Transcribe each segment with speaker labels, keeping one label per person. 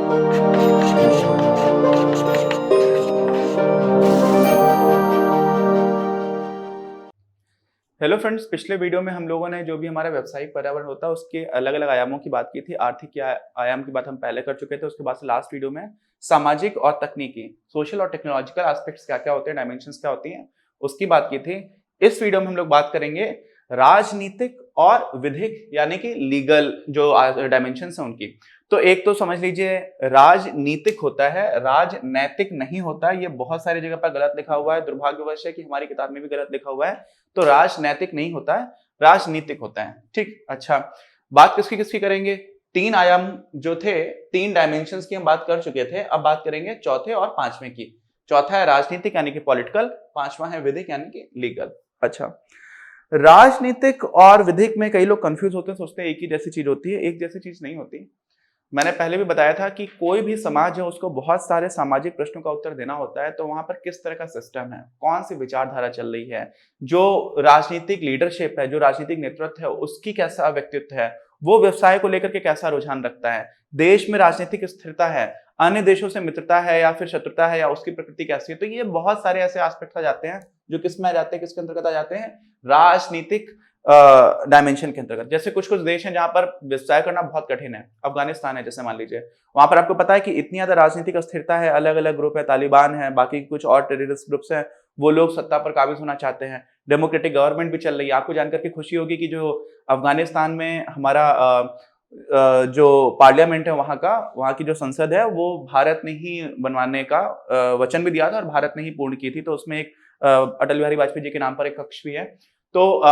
Speaker 1: Hello friends, पिछले video में हम लोगों ने जो भी हमारा व्यावसायिक पर्यावरण होता है उसके अलग अलग आयामों की बात की थी। आर्थिक आयाम की बात हम पहले कर चुके थे। उसके बाद से लास्ट वीडियो में सामाजिक और तकनीकी, सोशल और टेक्नोलॉजिकल एस्पेक्ट्स क्या क्या होते हैं, डायमेंशंस क्या होती हैं, उसकी बात की थी। इस वीडियो में हम लोग बात करेंगे राजनीतिक और विधिक यानी कि लीगल जो डायमेंशंस हैं उनकी। तो एक तो समझ लीजिए राजनीतिक होता है, राजनैतिक नहीं होता है। ये बहुत सारी जगह पर गलत लिखा हुआ है, दुर्भाग्यवश है कि हमारी किताब में भी गलत लिखा हुआ है। तो राजनैतिक नहीं होता है, राजनीतिक होता है। ठीक, अच्छा, बात किसकी किसकी करेंगे? तीन आयाम जो थे, तीन डायमेंशंस की हम बात कर चुके थे। अब बात करेंगे चौथे और पांचवें की। चौथा है राजनीतिक यानी कि पॉलिटिकल, पांचवा है विधिक यानी कि लीगल। अच्छा, राजनीतिक और विधिक में कई लोग कंफ्यूज होते हैं, सोचते हैं एक ही जैसी चीज होती है। एक जैसी चीज नहीं होती। मैंने पहले भी बताया था कि कोई भी समाज है उसको बहुत सारे सामाजिक प्रश्नों का उत्तर देना होता है। तो वहां पर किस तरह का सिस्टम है, कौन सी विचारधारा चल रही है, जो राजनीतिक लीडरशिप है, जो राजनीतिक नेतृत्व है, उसकी कैसा व्यक्तित्व है, वो व्यवसाय को लेकर के कैसा रुझान रखता है, देश में राजनीतिक स्थिरता है, अन्य देशों से मित्रता है या फिर शत्रुता है, या उसकी प्रकृति कैसी है। तो ये बहुत सारे ऐसे एस्पेक्ट आ जाते हैं जो किस में आ जाते हैं, किसके अंतर्गत आ जाते हैं? राजनीतिक डायमेंशन के अंतर्गत। जैसे कुछ कुछ देश हैं जहां पर व्यवसाय करना बहुत कठिन है। अफगानिस्तान है जैसे, मान लीजिए, वहां पर आपको पता है कि इतनी ज्यादा राजनीतिक अस्थिरता है, अलग अलग ग्रुप है, तालिबान है, बाकी कुछ और टेररिस्ट ग्रुप्स हैं, वो लोग सत्ता पर काबिज होना चाहते हैं। डेमोक्रेटिक गवर्नमेंट भी चल रही है। आपको जानकर के खुशी होगी कि जो अफगानिस्तान में हमारा जो पार्लियामेंट है वहां की जो संसद है, वो भारत ने ही बनवाने का वचन भी दिया था और भारत ने ही पूर्ण की थी। तो उसमें एक अटल बिहारी वाजपेयी जी के नाम पर एक कक्ष भी है। तो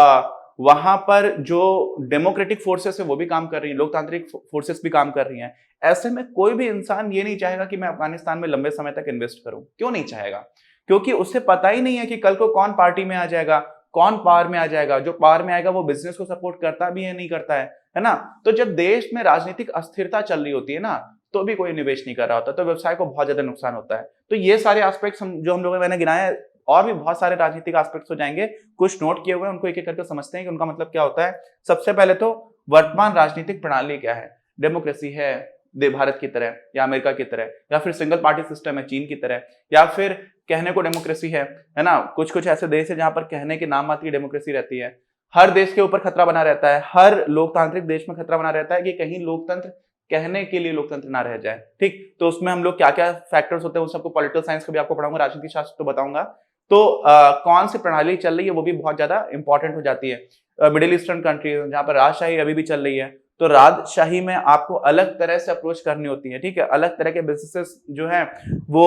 Speaker 1: वहां पर जो डेमोक्रेटिक फोर्सेस है वो भी काम कर रही हैं, लोकतांत्रिक फोर्सेस भी काम कर रही हैं। ऐसे में कोई भी इंसान ये नहीं चाहेगा कि मैं अफगानिस्तान में लंबे समय तक इन्वेस्ट करूं। क्यों नहीं चाहेगा? क्योंकि उसे पता ही नहीं है कि कल को कौन पार्टी में आ जाएगा, कौन पावर में आ जाएगा। जो पावर में आएगा वो बिजनेस को सपोर्ट करता भी है, नहीं करता है ना। तो जब देश में राजनीतिक अस्थिरता चल रही होती है ना, तो भी कोई निवेश नहीं कर रहा होता, तो व्यवसाय को बहुत ज्यादा नुकसान होता है। तो ये सारे एस्पेक्ट्स जो हम लोगों ने मैंने गिनाए, और भी बहुत सारे राजनीतिक एस्पेक्ट्स हो जाएंगे, कुछ नोट किए हुए हैं, उनको एक एक करके समझते हैं कि उनका मतलब क्या होता है। सबसे पहले तो वर्तमान राजनीतिक प्रणाली क्या है? डेमोक्रेसी है भारत की तरह या अमेरिका की तरह, या फिर सिंगल पार्टी सिस्टम है चीन की तरह, या फिर कहने को डेमोक्रेसी है ना। कुछ कुछ ऐसे देश है जहां पर कहने के नाम मात्र की डेमोक्रेसी रहती है। हर देश के ऊपर खतरा बना रहता है, हर लोकतांत्रिक देश में खतरा बना रहता है कि कहीं लोकतंत्र कहने के लिए लोकतंत्र ना रह जाए। ठीक, तो उसमें हम लोग क्या क्या फैक्टर्स होते हैं, उन सबको पॉलिटिकल साइंस को भी आपको पढ़ाऊंगा, राजनीति शास्त्र तो बताऊंगा। तो कौन सी प्रणाली चल रही है वो भी बहुत ज्यादा इंपॉर्टेंट हो जाती है। मिडिल ईस्टर्न कंट्री जहां पर राजशाही अभी भी चल रही है, तो राजशाही में आपको अलग तरह से अप्रोच करनी होती है। ठीक है, अलग तरह के बिजनेसेस जो हैं वो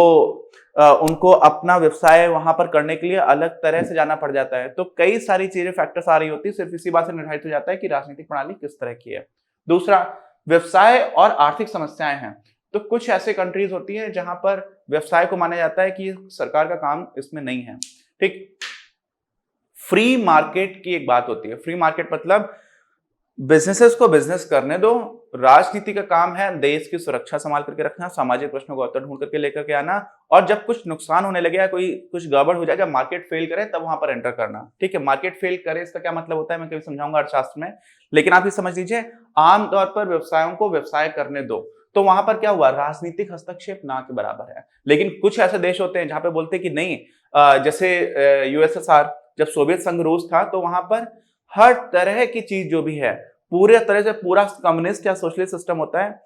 Speaker 1: उनको अपना व्यवसाय वहां पर करने के लिए अलग तरह से जाना पड़ जाता है। तो कई सारी चीजें फैक्टर्स आ रही होती है, सिर्फ इसी बात से निर्धारित हो जाता है कि राजनीतिक प्रणाली किस तरह की है। दूसरा, व्यवसाय और आर्थिक समस्याएं हैं। तो कुछ ऐसे कंट्रीज होती है जहां पर व्यवसाय को माना जाता है कि सरकार का काम इसमें नहीं है। ठीक, फ्री मार्केट की एक बात होती है। फ्री मार्केट मतलब बिजनेसेस को बिजनेस करने दो, राजनीति का काम है देश की सुरक्षा संभाल करके रखना, सामाजिक प्रश्नों को उत्तर ढूंढ करके लेकर के आना, और जब कुछ नुकसान होने लगे या कोई कुछ गड़बड़ हो जाए, जब मार्केट फेल करे तब वहां पर एंटर करना। ठीक है, मार्केट फेल करे इसका क्या मतलब होता है मैं कभी समझाऊंगा अर्थशास्त्र में, लेकिन आप ये समझ लीजिए आमतौर पर व्यवसायों को व्यवसाय करने दो। तो वहां पर क्या हुआ? राजनीतिक हस्तक्षेप ना के बराबर है। लेकिन कुछ ऐसे देश होते हैं जहां पे बोलते हैं कि नहीं, जैसे यूएसएसआर, जब सोवियत संघ रूस था, तो वहां पर हर तरह की चीज जो भी है, पूरे तरह से पूरा कम्युनिस्ट या सोशलिस्ट सिस्टम होता है।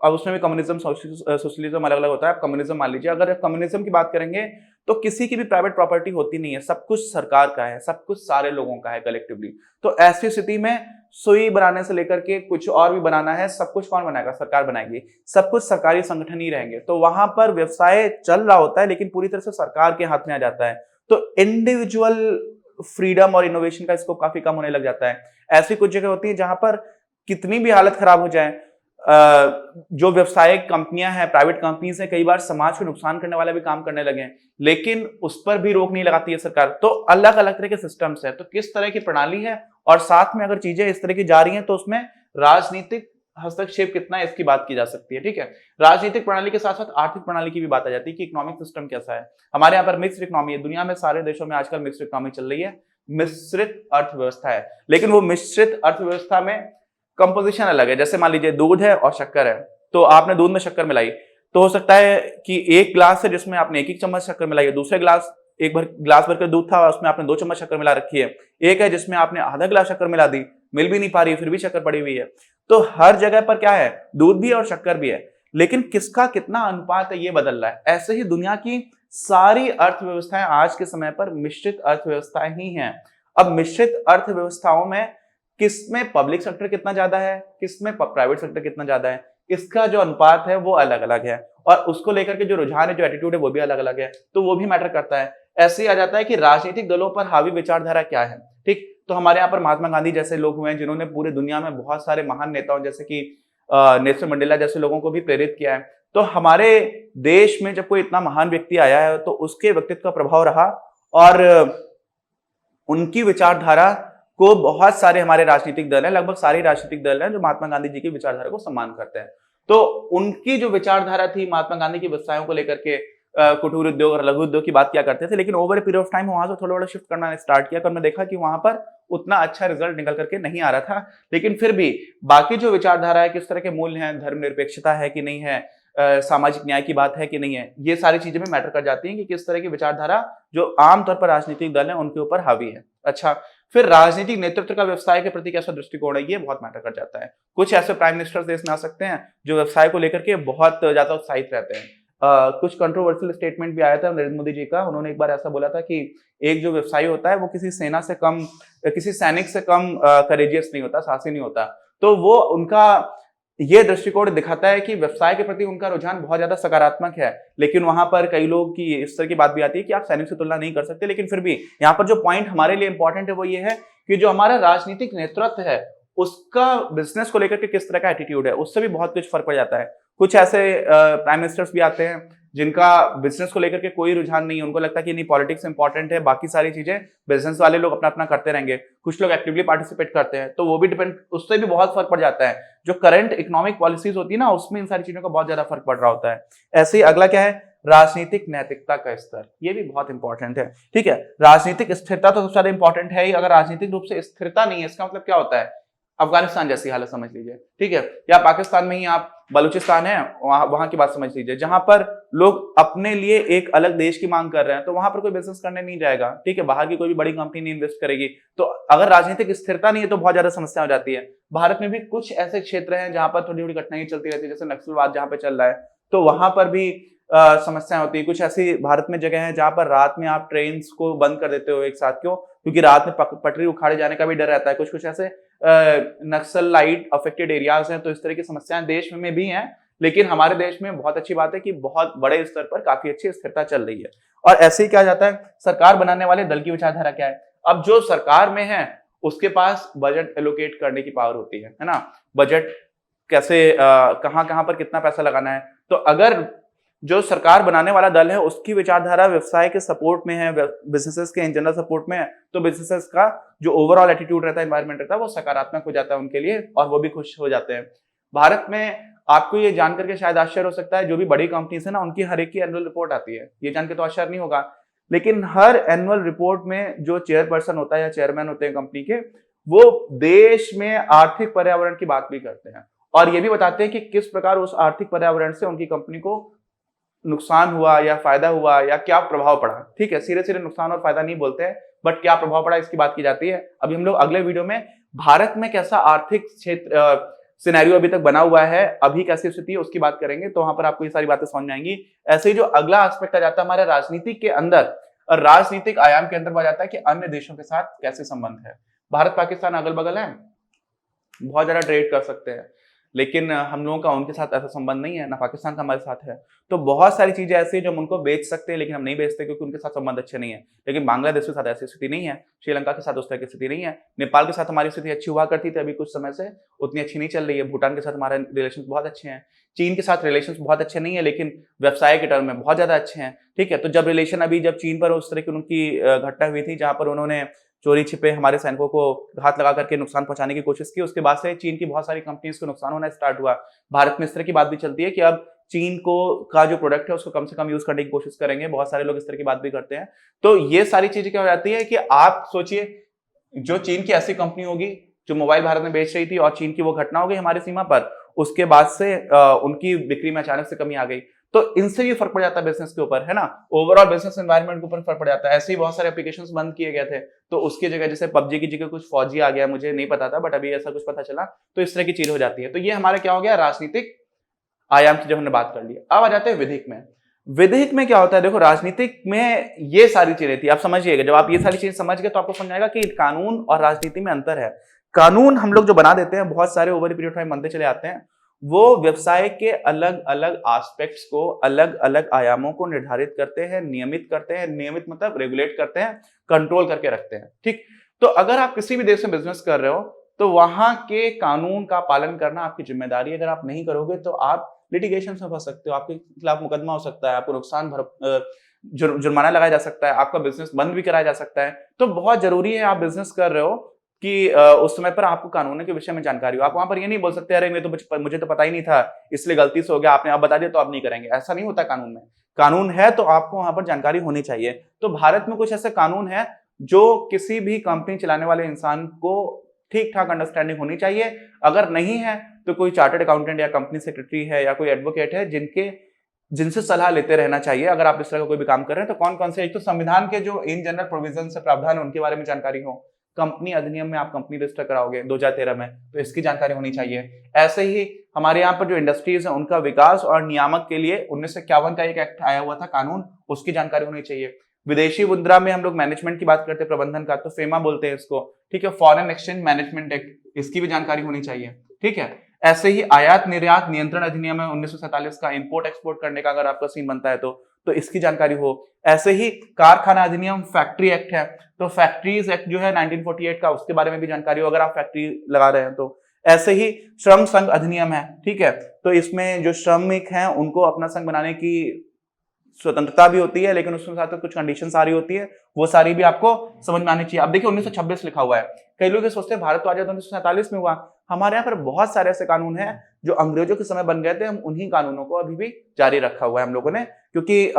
Speaker 1: अब उसमें भी कम्युनिज्म सोशलिज्म अलग अलग होता है। कम्युनिज्म मान लीजिए, अगर कम्युनिज्म की बात करेंगे तो किसी की भी प्राइवेट प्रॉपर्टी होती नहीं है, सब कुछ सरकार का है, सब कुछ सारे लोगों का है कलेक्टिवली। तो ऐसी स्थिति में सुई बनाने से लेकर के कुछ और भी बनाना है, सब कुछ कौन बनाएगा? सरकार बनाएगी। सब कुछ सरकारी संगठन ही रहेंगे। तो वहां पर व्यवसाय चल रहा होता है लेकिन पूरी तरह से सरकार के हाथ में आ जाता है। तो इंडिविजुअल फ्रीडम और इनोवेशन का स्कोप काफी कम होने लग जाता है। ऐसी कुछ जगह होती है जहां पर कितनी भी हालत खराब हो जाए, जो व्यवसायिक कंपनियां हैं, प्राइवेट कंपनीज हैं, कई बार समाज को नुकसान करने वाला भी काम करने लगे हैं, लेकिन उस पर भी रोक नहीं लगाती है सरकार। तो अलग अलग तरह के सिस्टम्स है। तो किस तरह की प्रणाली है, और साथ में अगर चीजें इस तरह की जा रही हैं तो उसमें राजनीतिक हस्तक्षेप कितना है इसकी बात की जा सकती है। ठीक है, राजनीतिक प्रणाली के साथ साथ आर्थिक प्रणाली की भी बात आ जाती है कि इकोनॉमिक सिस्टम कैसा है। हमारे यहाँ पर मिक्स्ड इकोनॉमी है, दुनिया में सारे देशों में आजकल मिक्स्ड इकोनॉमी चल रही है, मिश्रित अर्थव्यवस्था है। लेकिन वो मिश्रित अर्थव्यवस्था में कंपोजिशन अलग है। जैसे मान लीजिए दूध है और शक्कर है, तो आपने दूध में शक्कर मिलाई, तो हो सकता है कि एक ग्लास है जिसमें आपने एक चम्मच शक्कर मिलाई है, दूसरे ग्लास भरकर दूध था उसमें आपने 2 चम्मच शक्कर मिला रखी है, एक है जिसमें आपने आधा गिलास शक्कर मिला दी, मिल भी नहीं पा रही फिर भी शक्कर पड़ी हुई है। तो हर जगह पर क्या है, दूध भी है और शक्कर भी है, लेकिन किसका कितना अनुपात है ये बदल रहा है। ऐसे ही दुनिया की सारी अर्थव्यवस्थाएं आज के समय पर मिश्रित अर्थव्यवस्थाएं ही हैं। अब मिश्रित अर्थव्यवस्थाओं में किसमें पब्लिक सेक्टर कितना ज्यादा है, किसमें प्राइवेट सेक्टर कितना ज्यादा है, इसका जो अनुपात है वो अलग अलग है, और उसको लेकर के जो रुझान है, जो एटीट्यूड है, वो भी अलग अलग है, तो वो भी मैटर करता है। ऐसे ही आ जाता है कि राजनीतिक दलों पर हावी विचारधारा क्या है। ठीक, तो हमारे यहाँ पर महात्मा गांधी जैसे लोग हुए हैं जिन्होंने पूरे दुनिया में बहुत सारे महान नेताओं जैसे कि नेल्सन मंडेला जैसे लोगों को भी प्रेरित किया है। तो हमारे देश में जब कोई इतना महान व्यक्ति आया है तो उसके व्यक्तित्व का प्रभाव रहा, और उनकी विचारधारा को बहुत सारे हमारे राजनीतिक दल हैं, लगभग सारे राजनीतिक दल हैं जो महात्मा गांधी जी की विचारधारा को सम्मान करते हैं। तो उनकी जो विचारधारा थी महात्मा गांधी की व्यवसायों को लेकर के, कुटीर उद्योग और लघु उद्योग की बात किया करते थे, लेकिन over a period of time वहां से थोड़ा थोड़ा शिफ्ट करना स्टार्ट किया, तो हमने देखा कि वहां पर उतना अच्छा रिजल्ट निकल करके नहीं आ रहा था। लेकिन फिर भी बाकी जो विचारधारा है, किस तरह के मूल्य हैं, धर्मनिरपेक्षता है कि नहीं है, सामाजिक न्याय की बात है कि नहीं है, ये सारी चीजें भी मैटर कर जाती हैं कि किस तरह की विचारधारा जो आमतौर पर राजनीतिक दल है उनके ऊपर हावी है। अच्छा, फिर राजनीतिक नेतृत्व का व्यवसाय के प्रति कैसा दृष्टिकोण है, ये बहुत मैटर कर जाता है। कुछ ऐसे प्राइम मिनिस्टर देश में आ सकते हैं जो व्यवसाय को लेकर के बहुत ज्यादा उत्साहित रहते हैं। कुछ कंट्रोवर्शियल स्टेटमेंट भी आया था नरेंद्र मोदी जी का। उन्होंने एक बार ऐसा बोला था कि एक जो व्यवसायी होता है वो किसी सेना से कम, किसी सैनिक से कम करेजियस नहीं होता, साहसी नहीं होता। तो वो उनका ये दृष्टिकोण दिखाता है कि व्यवसाय के प्रति उनका रुझान बहुत ज्यादा सकारात्मक है। लेकिन वहां पर कई लोग की इस तरह की बात भी आती है कि आप सैनिक से तुलना नहीं कर सकते। लेकिन फिर भी यहाँ पर जो पॉइंट हमारे लिए इंपॉर्टेंट है वो ये है कि जो हमारा राजनीतिक नेतृत्व है उसका बिजनेस को लेकर के किस तरह का एटीट्यूड है, उससे भी बहुत कुछ फर्क पड़ जाता है। कुछ ऐसे प्राइम मिनिस्टर्स भी आते हैं जिनका बिजनेस को लेकर के कोई रुझान नहीं है, उनको लगता है कि नहीं पॉलिटिक्स इंपॉर्टेंट है, बाकी सारी चीजें बिजनेस वाले लोग अपना अपना करते रहेंगे। कुछ लोग एक्टिवली पार्टिसिपेट करते हैं, तो वो भी डिपेंड, उससे भी बहुत फर्क पड़ जाता है। जो करंट इकोनॉमिक पॉलिसीज होती है ना, उसमें इन सारी चीजों का बहुत ज्यादा फर्क पड़ रहा होता है। ऐसे ही अगला क्या है, राजनीतिक नैतिकता का स्तर, ये भी बहुत इंपॉर्टेंट है। ठीक है, राजनीतिक स्थिरता तो सबसे ज्यादा इंपॉर्टेंट है ही। अगर राजनीतिक रूप से स्थिरता नहीं है, इसका मतलब क्या होता है, अफगानिस्तान जैसी हालत समझ लीजिए, ठीक है, या पाकिस्तान में ही आप बलूचिस्तान है, वहां की बात समझ लीजिए, जहां पर लोग अपने लिए एक अलग देश की मांग कर रहे हैं, तो वहां पर कोई बिजनेस करने नहीं जाएगा। ठीक है, बाहर की कोई भी बड़ी कंपनी नहीं इन्वेस्ट करेगी। तो अगर राजनीतिक स्थिरता नहीं है तो बहुत ज्यादा समस्या हो जाती है। भारत में भी कुछ ऐसे क्षेत्र हैं जहां पर थोड़ी थोड़ी घटनाएं चलती रहती है, जैसे नक्सलवाद जहां पे चल रहा है, तो वहां पर भी समस्या होती है। कुछ ऐसी भारत में जगह है जहां पर रात में आप ट्रेन को बंद कर देते हो एक साथ, क्यों? क्योंकि रात में पटरी उखाड़े जाने का भी डर रहता है। कुछ कुछ ऐसे नक्सलाइट अफेक्टेड एरियाज हैं, तो इस तरह की समस्याएं देश में भी हैं। लेकिन हमारे देश में बहुत अच्छी बात है कि बहुत बड़े स्तर पर काफी अच्छी स्थिरता चल रही है। और ऐसे ही क्या जाता है, सरकार बनाने वाले दल की विचारधारा क्या है। अब जो सरकार में है उसके पास बजट एलोकेट करने की पावर होती है ना, बजट कैसे कहां कहां पर कितना पैसा लगाना है। तो अगर जो सरकार बनाने वाला दल है उसकी विचारधारा व्यवसाय के सपोर्ट में है, बिजनेसेस के इन जनरल सपोर्ट में है, तो बिजनेसेस का जो ओवरऑल एटीट्यूड रहता है, एनवायरमेंट रहता है, वो सकारात्मक हो जाता है उनके लिए, और वो भी खुश हो जाते हैं। भारत में आपको ये जानकर के शायद आश्चर्य हो सकता है, जो भी बड़ी कंपनीज है ना, उनकी हर एक की एनुअल रिपोर्ट आती है, ये जान के तो आश्चर्य नहीं होगा। लेकिन हर एनुअल रिपोर्ट में जो चेयरपर्सन होता है या चेयरमैन होते हैं कंपनी के, वो देश में आर्थिक पर्यावरण की बात भी करते हैं, और ये भी बताते हैं कि किस प्रकार उस आर्थिक पर्यावरण से उनकी कंपनी को नुकसान हुआ या फायदा हुआ या क्या प्रभाव पड़ा। ठीक है, सीधे सीधे नुकसान और फायदा नहीं बोलते हैं, बट क्या प्रभाव पड़ा इसकी बात की जाती है। अभी हम लोग अगले वीडियो में भारत में कैसा आर्थिक क्षेत्र सिनेरियो अभी तक बना हुआ है, अभी कैसी स्थिति है, उसकी बात करेंगे, तो वहां पर आपको ये सारी बातें समझ में आएंगी। ऐसे ही जो अगला एस्पेक्ट आ जाता है हमारे राजनीति के अंदर, और राजनीतिक आयाम के अंदर आ जाता है कि अन्य देशों के साथ कैसे संबंध है। भारत पाकिस्तान अगल बगल है, बहुत ज्यादा ट्रेड कर सकते हैं, लेकिन हम लोगों का उनके साथ ऐसा संबंध नहीं है, ना पाकिस्तान का हमारे साथ है। तो बहुत सारी चीजें ऐसी हैं जो हम उनको बेच सकते हैं, लेकिन हम नहीं बेचते क्योंकि उनके साथ संबंध अच्छे नहीं है। लेकिन बांग्लादेश के साथ ऐसी स्थिति नहीं है, श्रीलंका के साथ उस तरह की स्थिति नहीं है, नेपाल के साथ हमारी स्थिति अच्छी हुआ करती थी, अभी कुछ समय से उतनी अच्छी नहीं चल रही है। भूटान के साथ हमारे रिलेशन बहुत अच्छे हैं, चीन के साथ रिलेशन बहुत अच्छे नहीं है, लेकिन व्यवसाय के टर्म में बहुत ज्यादा अच्छे हैं। ठीक है, तो जब रिलेशन अभी जब चीन पर उस तरह की उनकी घटना हुई थी जहां पर उन्होंने चोरी छिपे हमारे सैनिकों को घात लगा करके नुकसान पहुंचाने की कोशिश की, उसके बाद से चीन की बहुत सारी कंपनीज को नुकसान होना स्टार्ट हुआ। भारत में इस तरह की बात भी चलती है कि अब चीन को का जो प्रोडक्ट है उसको कम से कम यूज करने की कोशिश करेंगे, बहुत सारे लोग इस तरह की बात भी करते हैं। तो ये सारी चीजें क्या हो जाती है कि आप सोचिए, जो चीन की ऐसी कंपनी होगी जो मोबाइल भारत में बेच रही थी और चीन की वो घटना हो गई हमारी सीमा पर, उसके बाद से उनकी बिक्री में अचानक से कमी आ गई, तो इनसे भी फर्क पड़ जाता है बिजनेस के ऊपर, है ना, ओवरऑल बिजनेस एनवायरनमेंट के ऊपर फर्क पड़ जाता है। ऐसे ही बहुत सारे एप्लीकेशंस बंद किए गए थे, तो उसकी जगह जैसे पबजी की जगह कुछ फौजी आ गया, मुझे नहीं पता था बट अभी ऐसा कुछ पता चला, तो इस तरह की चीज हो जाती है। तो ये हमारा क्या हो गया, राजनीतिक आयाम की जब हमने बात कर ली। अब आ जाते हैं विधिक में। विधिक में क्या होता है, देखो राजनीतिक में ये सारी चीजें थी, आप समझिएगा, जब आप ये सारी चीजें समझ गए तो आपको समझ आएगा कि कानून और राजनीति में अंतर है। कानून हम लोग जो बना देते हैं, बहुत सारे ओवर पीरियड टाइम बनते चले आते हैं, वो व्यवसाय के अलग अलग एस्पेक्ट्स को, अलग अलग आयामों को निर्धारित करते हैं, नियमित करते हैं, नियमित मतलब रेगुलेट करते हैं, कंट्रोल करके रखते हैं, ठीक। तो अगर आप किसी भी देश में बिजनेस कर रहे हो तो वहां के कानून का पालन करना आपकी जिम्मेदारी है। अगर आप नहीं करोगे तो आप लिटिगेशन में फंस सकते हो, आपके खिलाफ मुकदमा हो सकता है, आपको नुकसान जुर्माना लगाया जा सकता है, आपका बिजनेस बंद भी कराया जा सकता है। तो बहुत जरूरी है, आप बिजनेस कर रहे हो कि उस समय पर आपको कानून के विषय में जानकारी हो। आप वहां पर ये नहीं बोल सकते अरे मुझे तो पता ही नहीं था, इसलिए गलती से हो गया, आपने अब बता दिया तो आप नहीं करेंगे, ऐसा नहीं होता कानून में। कानून है तो आपको वहां पर जानकारी होनी चाहिए। तो भारत में कुछ ऐसे कानून है जो किसी भी कंपनी चलाने वाले इंसान को ठीक ठाक अंडरस्टैंडिंग होनी चाहिए। अगर नहीं है तो कोई चार्टर्ड अकाउंटेंट या कंपनी सेक्रेटरी है या कोई एडवोकेट है जिनसे सलाह लेते रहना चाहिए। अगर आप इस तरह का कोई भी काम कर रहे हैं तो कौन कौन से, एक तो संविधान के जो इन जनरल प्रोविजन से प्रावधान है उनके बारे में जानकारी हो। कंपनी अधिनियम में आप कंपनी रजिस्टर कराओगे 2013 में, तो इसकी जानकारी होनी चाहिए। ऐसे ही हमारे यहाँ पर जो इंडस्ट्रीज है उनका विकास और नियामक के लिए 1951 का एक एक्ट आया हुआ था कानून, उसकी जानकारी होनी चाहिए। विदेशी मुद्रा में हम लोग मैनेजमेंट की बात करते हैं, प्रबंधन का, तो फेमा बोलते हैं इसको, ठीक है। फॉरेन एक्सचेंज मैनेजमेंट एक्ट, इसकी भी जानकारी होनी चाहिए, ठीक है। ऐसे ही आयात निर्यात नियंत्रण अधिनियम है 1947 का, इंपोर्ट एक्सपोर्ट करने का अगर आपका सीन बनता है तो इसकी जानकारी हो। ऐसे ही कारखाना अधिनियम, फैक्ट्री एक्ट है, तो फैक्ट्रीज एक्ट जो है 1948 का, उसके बारे में भी जानकारी हो अगर आप फैक्ट्री लगा रहे हैं तो। ऐसे ही श्रम संघ अधिनियम है, ठीक है, तो इसमें जो श्रमिक हैं उनको अपना संघ बनाने की स्वतंत्रता भी होती है, लेकिन उसमें साथ कुछ कंडीशन सारी होती है, वो सारी भी आपको समझ में आनी चाहिए। अब देखिए 1926 लिखा हुआ है, कई लोग ये सोचते हैं भारत तो आजाद 1947 में हुआ। हमारे यहाँ पर बहुत सारे ऐसे कानून हैं जो अंग्रेजों के समय बन गए थे, हम उन्हीं कानूनों को अभी भी जारी रखा हुआ है हम लोगों ने, क्योंकि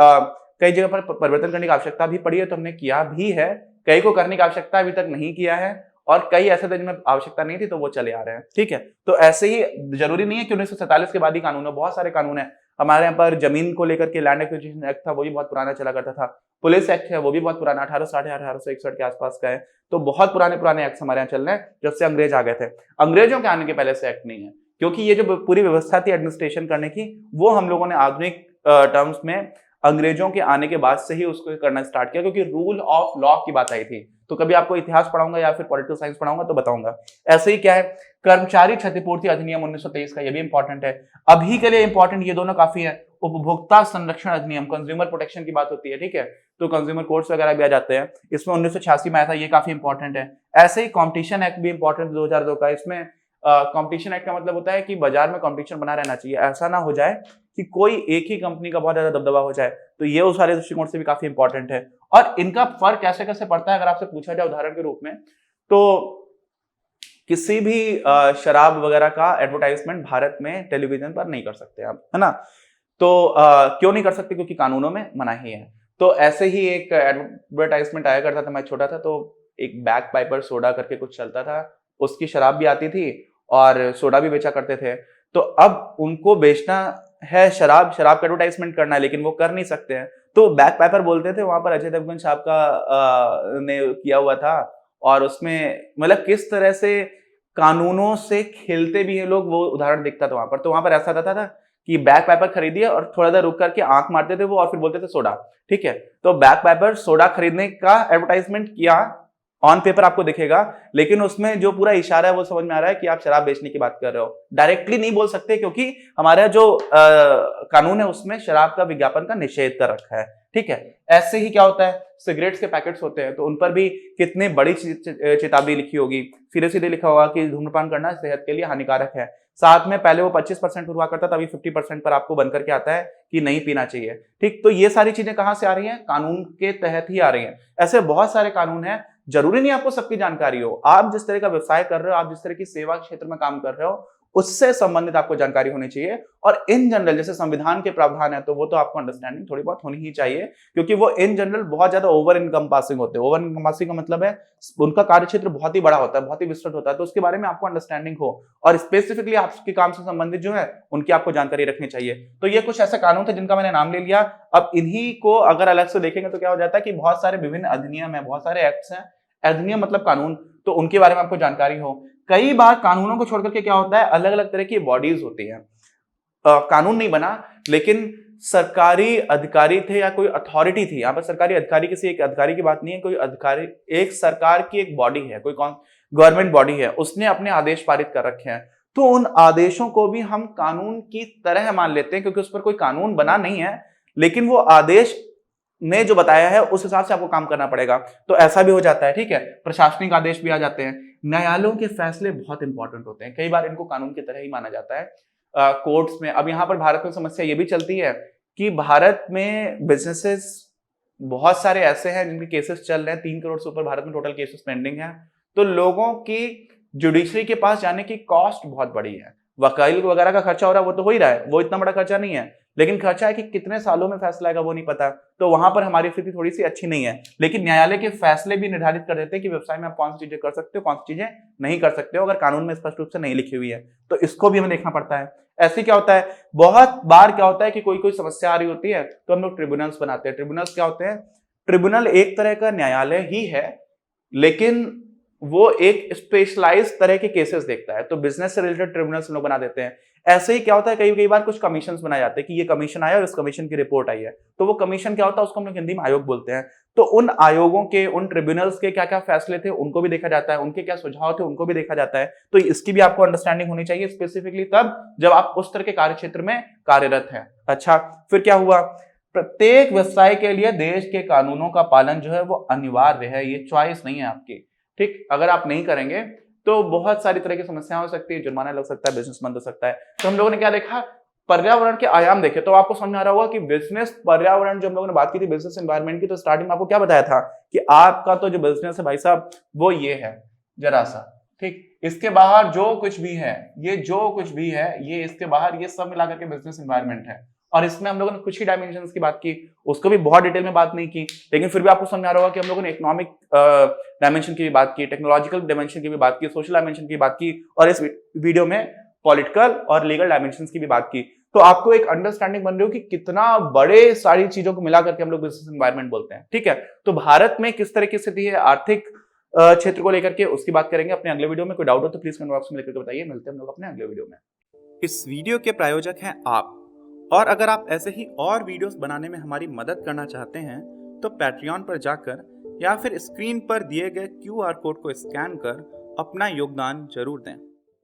Speaker 1: कई जगह पर परिवर्तन करने की आवश्यकता भी पड़ी है, तो हमने किया भी है। कई को करने की आवश्यकता अभी तक नहीं किया है, और कई ऐसे थे जिनमें आवश्यकता नहीं थी तो वो चले आ रहे हैं, ठीक है। तो ऐसे ही जरूरी नहीं है कि 1947 के बाद ही कानून है, बहुत सारे कानून है। हमारे यहाँ पर जमीन को लेकर के लैंड एक्विजिशन एक्ट था, वो भी बहुत पुराना चला करता था। पुलिस एक्ट है, वो भी बहुत पुराना, 1860 1861 के आसपास का है। तो बहुत पुराने एक्ट हमारे यहाँ चल रहे हैं जब से अंग्रेज आ गए थे। अंग्रेजों के आने के पहले से एक्ट नहीं है, क्योंकि ये जो पूरी व्यवस्था थी एडमिनिस्ट्रेशन करने की, वो हम लोगों ने आधुनिक टर्म्स में अंग्रेजों के आने के बाद से ही उसको करना स्टार्ट किया, क्योंकि रूल ऑफ लॉ की बात आई थी। तो कभी आपको इतिहास पढ़ाऊंगा या फिर पॉलिटिकल साइंस पढ़ाऊंगा तो बताऊंगा। ऐसे ही क्या है, कर्मचारी क्षतिपूर्ति अधिनियम 1923 का, ये भी इंपॉर्टेंट है। अभी के लिए इंपॉर्टेंट ये दोनों काफी है। उपभोक्ता संरक्षण अधिनियम, कंज्यूमर प्रोटेक्शन की बात होती है, ठीक है, तो कंज्यूमर कोर्ट्स वगैरह भी आ जाते हैं, इसमें 1986 में आया था, ये काफी इंपॉर्टेंट है। ऐसे ही कॉम्पिटिशन एक्ट भी इंपॉर्टेंट 2002 का। इसमें कॉम्पिटिशन एक्ट का मतलब होता है कि बाजार में कॉम्पिटिशन बना रहना चाहिए, ऐसा ना हो जाए कि कोई एक ही कंपनी का बहुत ज्यादा दबदबा हो जाए। तो ये उस सारे दृष्टिकोण से भी काफी इंपॉर्टेंट है। और इनका फर्क कैसे कैसे पड़ता है अगर आपसे पूछा जाए उदाहरण के रूप में, तो किसी भी शराब वगैरह का एडवर्टाइजमेंट भारत में टेलीविजन पर नहीं कर सकते आप, है ना। तो क्यों नहीं कर सकते, क्योंकि कानूनों में मनाही है। तो ऐसे ही एक एडवर्टाइजमेंट आया करता था, मैं छोटा था तो एक बैक पाइपर सोडा करके कुछ चलता था, उसकी शराब भी आती थी और सोडा भी बेचा करते थे। तो अब उनको बेचना है शराब का एडवर्टाइजमेंट करना है, लेकिन वो कर नहीं सकते हैं, तो बैक पाइपर बोलते थे। वहां पर अजय देवगन साहब का ने किया हुआ था, और उसमें मतलब किस तरह से कानूनों से खेलते भी है लोग, वो उदाहरण दिखता था वहां पर। तो वहां पर ऐसा था कि बैक पाइपर खरीदिए और थोड़ा देर रुक करके आंख मारते थे वो, और फिर बोलते थे सोडा, ठीक है। तो बैक पाइपर सोडा खरीदने का एडवर्टाइजमेंट किया, ऑन पेपर आपको दिखेगा, लेकिन उसमें जो पूरा इशारा है वो समझ में आ रहा है कि आप शराब बेचने की बात कर रहे हो। डायरेक्टली नहीं बोल सकते, क्योंकि हमारा जो कानून है उसमें शराब का विज्ञापन का निषेध कर रखा है, ठीक है। ऐसे ही क्या होता है, सिगरेट्स के पैकेट्स होते हैं, तो उन पर भी कितनी बड़ी चेतावनी लिखी होगी, सीधे सीधे लिखा होगा कि धूम्रपान करना सेहत के लिए हानिकारक है। साथ में पहले वो 25% हुआ करता था, अभी 50% पर आपको बनकर के आता है कि नहीं पीना चाहिए, ठीक। तो ये सारी चीजें कहां से आ रही हैं, कानून के तहत ही आ रही हैं। ऐसे बहुत सारे कानून हैं, जरूरी नहीं आपको सबकी जानकारी हो। आप जिस तरह का व्यवसाय कर रहे हो, आप जिस तरह की सेवा क्षेत्र में काम कर रहे हो, उससे संबंधित आपको जानकारी होनी चाहिए। और इन जनरल जैसे संविधान के प्रावधान है तो वो तो आपको अंडरस्टैंडिंग थोड़ी बहुत होनी ही चाहिए, क्योंकि वो इन जनरल बहुत ज्यादा ओवर इनकम्पासिंग होते हैं। ओवर इनकम्पासिंग का मतलब है उनका कार्यक्षेत्र बहुत ही बड़ा होता है, बहुत ही विस्तृत होता है, तो उसके बारे में आपको अंडरस्टैंडिंग हो और स्पेसिफिकली आपके काम से संबंधित जो है उनकी आपको जानकारी रखनी चाहिए। तो ये कुछ ऐसे कानून थे जिनका मैंने नाम ले लिया। अब इन्हीं को अगर अलग से देखेंगे तो क्या हो जाता है कि बहुत सारे विभिन्न अधिनियम है, बहुत सारे एक्ट्स हैं। अधिनियम मतलब कानून, तो उनके बारे में आपको जानकारी हो। कई बार कानूनों को छोड़कर के क्या होता है, अलग अलग तरह की बॉडीज होती हैं। कानून नहीं बना लेकिन सरकारी अधिकारी थे या कोई अथॉरिटी थी। यहां पर सरकारी अधिकारी किसी एक अधिकारी की बात नहीं है, कोई अधिकारी एक सरकार की एक बॉडी है, कोई गवर्नमेंट बॉडी है, उसने अपने आदेश पारित कर रखे हैं। तो उन आदेशों को भी हम कानून की तरह मान लेते हैं, क्योंकि उस पर कोई कानून बना नहीं है, लेकिन वो आदेश ने जो बताया है उस हिसाब से आपको काम करना पड़ेगा। तो ऐसा भी हो जाता है, ठीक है। प्रशासनिक आदेश भी आ जाते हैं। न्यायालयों के फैसले बहुत इंपॉर्टेंट होते हैं, कई बार इनको कानून की तरह ही माना जाता है। कोर्ट्स में अब यहाँ पर भारत में समस्या ये भी चलती है कि भारत में बिजनेसेस बहुत सारे ऐसे हैं जिनके केसेस चल रहे हैं, 3 करोड़ से ऊपर भारत में टोटल केसेस पेंडिंग है। तो लोगों की जुडिशरी के पास जाने की कॉस्ट बहुत बड़ी है। वकील वगैरह का खर्चा हो रहा है, वो तो हो ही रहा है, वो इतना बड़ा खर्चा नहीं है, लेकिन खर्चा है कि कितने सालों में फैसला आएगा वो नहीं पता। तो वहां पर हमारी स्थिति थोड़ी सी अच्छी नहीं है। लेकिन न्यायालय के फैसले भी निर्धारित कर देते हैं कि व्यवसाय में आप कौन सी चीजें कर सकते हो, कौन सी चीजें नहीं कर सकते हो, अगर कानून में स्पष्ट रूप से नहीं लिखी हुई है। तो इसको भी हमें देखना पड़ता है। ऐसे क्या होता है, बहुत बार क्या होता है कि कोई समस्या आ रही होती है तो हम लोग ट्रिब्यूनल्स बनाते हैं। ट्रिब्यूनल्स क्या होते हैं, ट्रिब्यूनल एक तरह का न्यायालय ही है, लेकिन वो एक स्पेशलाइज्ड तरह के केसेस देखता है। तो बिजनेस से रिलेटेड ट्रिब्यूनल्स लोग बना देते हैं। ऐसे ही क्या होता है, कई बार कुछ कमीशंस बनाए जाते हैं कि ये कमीशन आया और इस कमीशन की रिपोर्ट आई है। तो वो कमीशन क्या होता है, उसको हम लोग हिंदी में आयोग बोलते हैं। तो उन आयोगों के, उन ट्रिब्यूनल्स के क्या क्या फैसले थे उनको भी देखा जाता है, उनके क्या सुझाव थे उनको भी देखा जाता है। तो इसकी भी आपको अंडरस्टैंडिंग होनी चाहिए, स्पेसिफिकली तब जब आप उस तरह के कार्यक्षेत्र में कार्यरत हैं। अच्छा, फिर क्या हुआ, प्रत्येक व्यवसाय के लिए देश के कानूनों का पालन जो है वो अनिवार्य है, ये चॉइस नहीं है आपकी। ठीक, अगर आप नहीं करेंगे तो बहुत सारी तरह की समस्याएं हो सकती है, जुर्माना लग सकता है, बिजनेस बंद हो सकता है। तो हम लोगों ने क्या देखा, पर्यावरण के आयाम देखे। तो आपको समझ आ रहा होगा कि बिजनेस पर्यावरण, जो हम लोगों ने बात की थी बिजनेस एनवायरनमेंट की, तो स्टार्टिंग में आपको क्या बताया था कि आपका तो जो बिजनेस है भाई साहब वो ये है जरा सा, ठीक, इसके बाहर जो कुछ भी है, ये जो कुछ भी है, ये इसके बाहर, ये सब मिलाकर के बिजनेस एनवायरनमेंट है। और इसमें हम लोगों ने कुछ ही डायमेंशंस की बात की, उसको भी बहुत डिटेल में बात नहीं की, लेकिन फिर भी आपको समझ आ रहा होगा कि हम लोगों ने इकोनॉमिक डायमेंशन की भी बात की, टेक्नोलॉजिकल डायमेंशन की भी बात की, सोशल डायमेंशन की बात की, और इस वीडियो में पॉलिटिकल और लीगल डायमेंशंस की भी बात की। तो आपको एक अंडरस्टैंडिंग बन रही हो कि कितना बड़े सारी चीजों को मिला करके हम लोग बिजनेस एनवायरनमेंट बोलते हैं, ठीक है। तो भारत में किस तरह की स्थिति है आर्थिक क्षेत्र को लेकर के, उसकी बात करेंगे अपने अगले वीडियो में। कोई डाउट हो तो प्लीज कमेंट बॉक्स में लिख के बताइए। मिलते हैं हम लोग अपने अगले वीडियो में। इस वीडियो के प्रायोजक हैं आप, और अगर आप ऐसे ही और वीडियोस बनाने में हमारी मदद करना चाहते हैं तो पैट्रियन पर जाकर या फिर स्क्रीन पर दिए गए QR कोड को स्कैन कर अपना योगदान जरूर दें।